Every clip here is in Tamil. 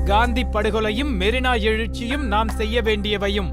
காந்தி படுகொலையும் மெரினா எழுச்சியும் நாம் செய்ய வேண்டியவையும்.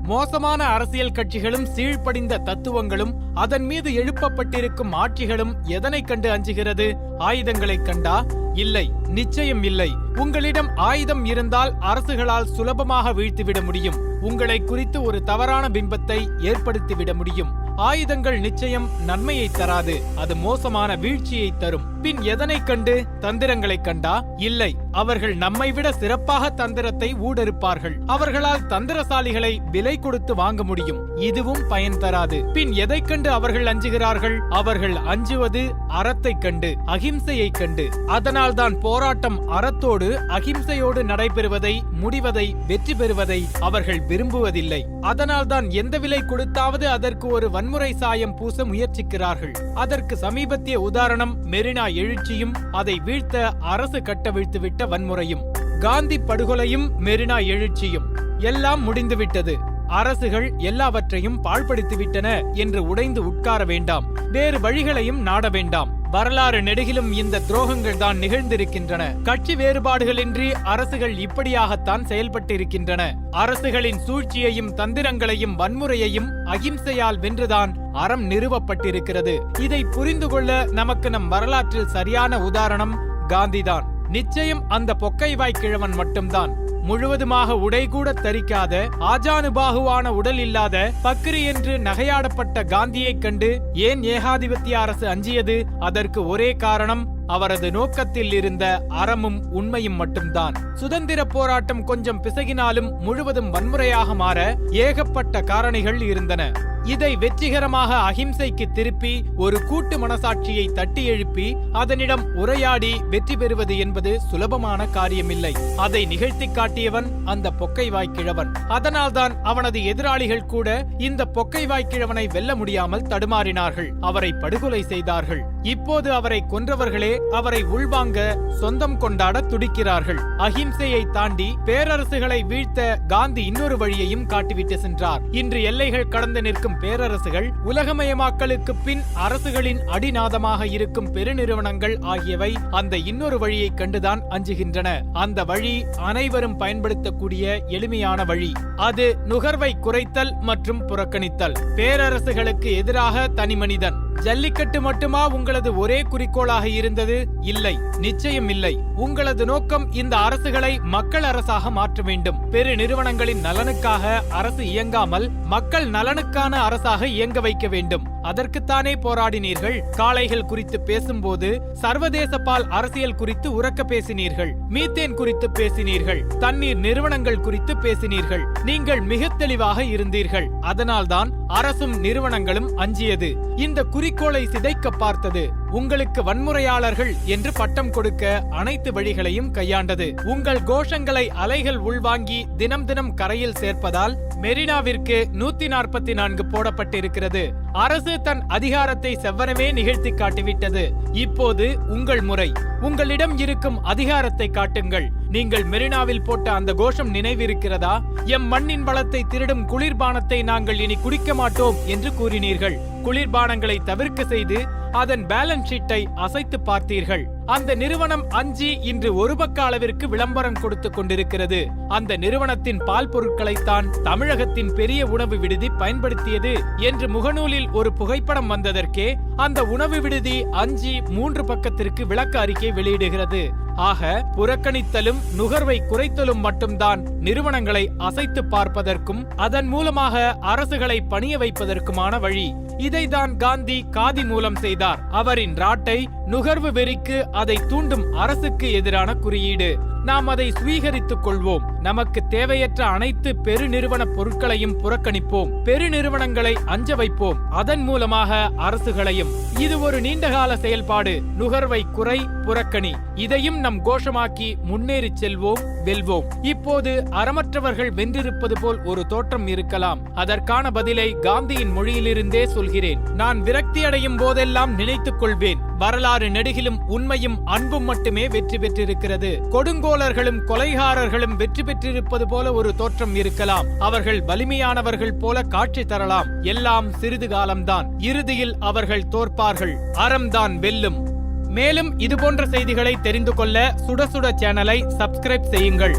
மோசமான அரசியல் கட்சிகளும் சீழ்படிந்த தத்துவங்களும் அதன் மீது எழுப்பப்பட்டிருக்கும் ஆட்சிகளும் எதனை கண்டு அஞ்சுகிறது? ஆயுதங்களைக் கண்டா? இல்லை, நிச்சயம் இல்லை. உங்களிடம் ஆயுதம் இருந்தால் அரசுகளால் சுலபமாக வீழ்த்திவிட முடியும். உங்களை குறித்து ஒரு தவறான பிம்பத்தை ஏற்படுத்திவிட முடியும். ஆயுதங்கள் நிச்சயம் நன்மையை தராது, அது மோசமான வீழ்ச்சியை தரும். பின் எதனை கண்டு? தந்திரங்களை கண்டா? இல்லை, அவர்கள் நம்மை விட சிறப்பாக தந்திரத்தை ஊடறுப்பார்கள். அவர்களால் தந்திரசாலிகளை விலை கொடுத்து வாங்க முடியும், இதுவும் பயன் தராது. பின் எதை கண்டு அவர்கள் அஞ்சுகிறார்கள்? அவர்கள் அஞ்சுவது அறத்தை கண்டு, அகிம்சையை கண்டு. அதனால்தான் போராட்டம் அறத்தோடு அகிம்சையோடு நடைபெறுவதை, முடிவதை, வெற்றி பெறுவதை அவர்கள் விரும்புவதில்லை. அதனால்தான் எந்த விலை கொடுத்தாவது அதற்கு ஒரு வன்முறை சாயம் பூச முயற்சிக்கிறார்கள். அதற்கு சமீபத்திய உதாரணம் மெரினா எழுச்சியும் அதை வீழ்த்த அரசு கட்டவிழ்த்துவிட்ட வன்முறையும். காந்தி படுகொலையும் மெரினா எழுச்சியும். எல்லாம் முடிந்துவிட்டது, அரசுகள் எல்லாவற்றையும் பாழ்படுத்திவிட்டன என்று உடைந்து உட்கார வேண்டாம். வேறு வழிகளையும் நாட வேண்டாம். வரலாறு நெடுகிலும் இந்த துரோகங்கள் தான் நிகழ்ந்திருக்கின்றன. கட்சி வேறுபாடுகளின்றி அரசுகள் இப்படியாகத்தான் செயல்பட்டிருக்கின்றன. அரசுகளின் சூழ்ச்சியையும் தந்திரங்களையும் வன்முறையையும் அகிம்சையால் வென்றுதான் அறம் நிறுவப்பட்டிருக்கிறது. இதை புரிந்து கொள்ள நமக்கு நம் வரலாற்றில் சரியான உதாரணம் காந்திதான். நிச்சயம் அந்த பொக்கைவாய் கிழவன் மட்டும்தான். முழுவதுமாக உடை கூட தரிக்காத, ஆஜானுபாகுவான உடல் இல்லாத, பக்ரி என்று நகையாடப்பட்ட காந்தியைக் கண்டு ஏன் ஏகாதிபத்திய அரசு அஞ்சியது? அதற்கு ஒரே காரணம், அவரது நோக்கத்தில் இருந்த அறமும் உண்மையும் மட்டும்தான். சுதந்திர போராட்டம் கொஞ்சம் பிசகினாலும் முழுவதும் வன்முறையாக மாற ஏகப்பட்ட காரணிகள் இருந்தன. இதை வெற்றிகரமாக அகிம்சைக்கு திருப்பி ஒரு கூட்டு மனசாட்சியை தட்டி எழுப்பி அதனிடம் உரையாடி வெற்றி பெறுவது என்பது சுலபமான காரியமில்லை. அதை நிகழ்த்தி காட்டியவன் அந்த பொக்கைவாய் கிழவன். அதனால்தான் அவனது எதிராளிகள் கூட இந்த பொக்கைவாய் கிழவனை வெல்ல முடியாமல் தடுமாறினார்கள், அவரை படுகொலை செய்தார்கள். இப்போது அவரை கொன்றவர்களே அவரை உள்வாங்க, சொந்தம் கொண்டாட துடிக்கிறார்கள். அகிம்சையை தாண்டி பேரரசுகளை வீழ்த்த காந்தி இன்னொரு வழியையும் காட்டிவிட்டு சென்றார். இன்று எல்லைகள் கடந்து நிற்கும் பேரரசுகள், உலகமயமாக்கலுக்கு பின் அரசுகளின் அடிநாதமாக இருக்கும் பெருநிறுவனங்கள் ஆகியவை அந்த இன்னொரு வழியை கண்டுதான் அஞ்சுகின்றன. அந்த வழி அனைவரும் பயன்படுத்தக்கூடிய எளிமையான வழி. அது நுகர்வை குறைத்தல் மற்றும் புறக்கணித்தல். பேரரசுகளுக்கு எதிராக தனிமனிதன். ஜல்லிக்கட்டு மட்டுமா உங்களது ஒரே குறிக்கோளாக இருந்தது? இல்லை, நிச்சயம் இல்லை. உங்களது நோக்கம் இந்த அரசுகளை மக்கள் அரசாக மாற்ற வேண்டும். பெரு நிறுவனங்களின் நலனுக்காக அரசு இயங்காமல் மக்கள் நலனுக்கான அரசாக இயங்க வைக்க வேண்டும். அதற்குத்தானே போராடினீர்கள். காளைகள் குறித்து பேசும்போது சர்வதேச பால் அரசியல் குறித்து உரக்க பேசினீர்கள். மீத்தேன் குறித்து பேசினீர்கள். தண்ணீர் நிறுவனங்கள் குறித்து பேசினீர்கள். நீங்கள் மிக தெளிவாக இருந்தீர்கள். அதனால்தான் அரசும் நிறுவனங்களும் அஞ்சியது. இந்த குறிக்கோளை சிதைக்க பார்த்தது. உங்களுக்கு வன்முறையாளர்கள் என்று பட்டம் கொடுக்க அனைத்து வழிகளையும் கையாண்டது. உங்கள் கோஷங்களை அலைகள் உள்வாங்கி தினம் தினம் கரையில் சேர்ப்பதால் மெரினாவிற்கு 144 போடப்பட்டிருக்கிறது. அரசு தன் அதிகாரத்தை செவ்வனவே நிகழ்த்தி காட்டிவிட்டது. இப்போது உங்கள் முறை. உங்களிடம் இருக்கும் அதிகாரத்தை காட்டுங்கள். நீங்கள் மெரினாவில் போட்ட அந்த கோஷம் நினைவிருக்கிறதா? எம் மண்ணின் வளத்தை திருடும் குளிர்பானத்தை நாங்கள் இனி குடிக்க மாட்டோம் என்று கூறினீர்கள். குளிர்பானங்களை தவிர்க்க செய்து அதன் பேலன்ஸ் ஷீட்டை அசைத்து பார்த்தீர்கள். அந்த நிறுவனம் அஞ்சி இன்று ஒரு பக்க அளவிற்கு விளம்பரம் கொடுத்து கொண்டிருக்கிறது. அந்த நிறுவனத்தின் பால் பொருட்களைத்தான் தமிழகத்தின் பெரிய உணவு விடுதி பயன்படுத்தியது என்று முகநூலில் ஒரு புகைப்படம் வந்ததற்கே அந்த உணவு விடுதி அஞ்சி 3 பக்கத்திற்கு விளக்க அறிக்கை வெளியிடுகிறது. ஆக புறக்கணித்தலும் நுகர்வை குறைத்தலும் மட்டும்தான் நிறுவனங்களை அசைத்து பார்ப்பதற்கும் அதன் மூலமாக அரசுகளை பணிய வைப்பதற்குமான வழி. இதைதான் காந்தி காதி மூலம் செய்தார். அவரின் ராட்டை நுகர்வு வெறிக்கு அதை தூண்டும் அரசுக்கு எதிரான குறியீடு. நாம் அதை சுவீகரித்துக் கொள்வோம். நமக்கு தேவையற்ற அனைத்து பெருநிறுவன பொருட்களையும் புறக்கணிப்போம். பெருநிறுவனங்களை அஞ்ச வைப்போம். அதன் மூலமாக அரசுகளையும். இது ஒரு நீண்டகால செயல்பாடு. நுகர்வை குறை, புறக்கணி. இதையும் நம் கோஷமாக்கி முன்னேறி செல்வோம், வெல்வோம். இப்போது அறமற்றவர்கள் வென்றிருப்பது போல் ஒரு தோற்றம் இருக்கலாம். அதற்கான பதிலை காந்தியின் மொழியிலிருந்தே சொல்கிறேன். நான் விரக்தியடையும் போதெல்லாம் நினைத்துக் கொள்வேன், வரலாறு நெடுகிலும் உண்மையும் அன்பும் மட்டுமே வெற்றி பெற்றிருக்கிறது. கொடுங்கோலர்களும் கொலைகாரர்களும் வெற்றி பெற்றிருப்பது போல ஒரு தோற்றம் இருக்கலாம். அவர்கள் வலிமையானவர்கள் போல காட்சி தரலாம். எல்லாம் சிறிது காலம்தான். இறுதியில் அவர்கள் தோற்பார்கள். அறம்தான் வெல்லும். மேலும் இதுபோன்ற செய்திகளை தெரிந்து கொள்ள சுட சுட சேனலை சப்ஸ்கிரைப் செய்யுங்கள்.